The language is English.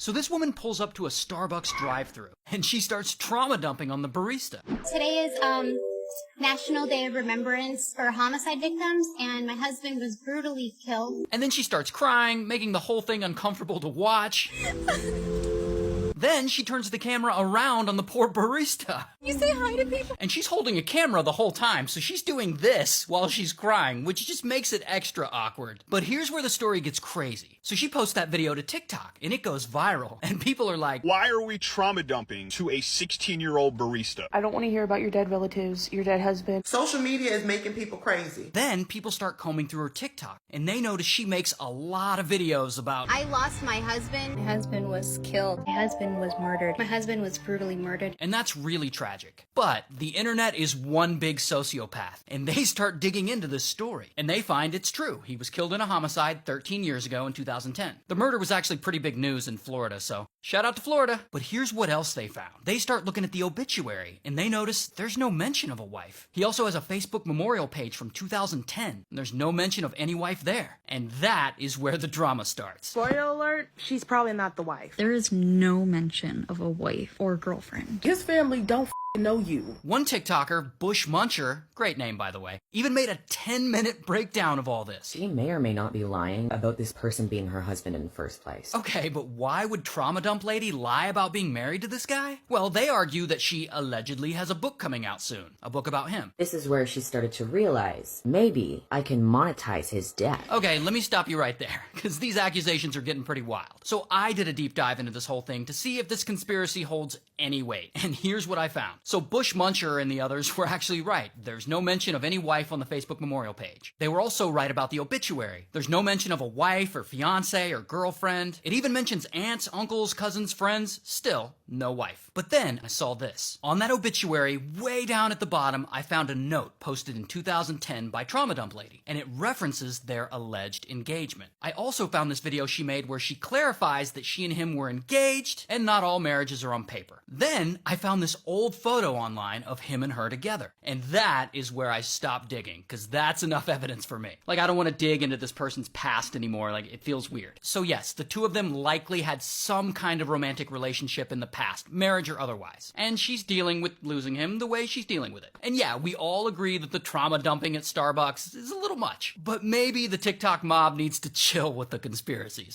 So this woman pulls up to a Starbucks drive-thru and she starts trauma dumping on the barista. Today is National Day of Remembrance for homicide victims, and my husband was brutally killed. And then she starts crying, making the whole thing uncomfortable to watch. Then she turns the camera around on the poor barista. You say hi to people? And she's holding a camera the whole time, so she's doing this while she's crying, which just makes it extra awkward. But here's where the story gets crazy. So she posts that video to TikTok, and it goes viral. And people are like, why are we trauma dumping to a 16-year-old barista? I don't want to hear about your dead relatives, your dead husband. Social media is making people crazy. Then people start combing through her TikTok, and they notice she makes a lot of videos about, I lost my husband. My husband was killed. My husband was murdered. My husband was brutally murdered. and that's really tragic. But the internet is one big sociopath, and they start digging into this story. And they find it's true. He was killed in a homicide 13 years ago in 2010. The murder was actually pretty big news in Florida, so shout out to Florida. But here's what else they found. They start looking at the obituary, and they notice there's no mention of a wife. He also has a Facebook memorial page from 2010, and there's no mention of any wife there. And that is where the drama starts. Spoiler alert, she's probably not the wife. There is no mention of a wife or girlfriend. His family don't know you. One TikToker, Bush Muncher, great name by the way, even made a 10-minute breakdown of all this. She may or may not be lying about this person being her husband in the first place. Okay, but why would Trauma Dump Lady lie about being married to this guy? Well, they argue that she allegedly has a book coming out soon, a book about him. This is where she started to realize, maybe I can monetize his death. Okay, let me stop you right there, because these accusations are getting pretty wild. So I did a deep dive into this whole thing to see if this conspiracy holds any weight, and here's what I found. So Bush Muncher and the others were actually right. There's no mention of any wife on the Facebook memorial page. They were also right about the obituary. There's no mention of a wife or fiance or girlfriend. It even mentions aunts, uncles, cousins, friends. Still, no wife. But then I saw this. On that obituary, way down at the bottom, I found a note posted in 2010 by Trauma Dump Lady, and it references their alleged engagement. I also found this video she made where she clarifies that she and him were engaged, and not all marriages are on paper. Then I found this old photo online of him and her together. And that is where I stopped digging, because that's enough evidence for me. Like, I don't want to dig into this person's past anymore. Like, it feels weird. So yes, the two of them likely had some kind of romantic relationship in the past, marriage or otherwise. And she's dealing with losing him the way she's dealing with it. And yeah, we all agree that the trauma dumping at Starbucks is a little much. But maybe the TikTok mob needs to chill with the conspiracies.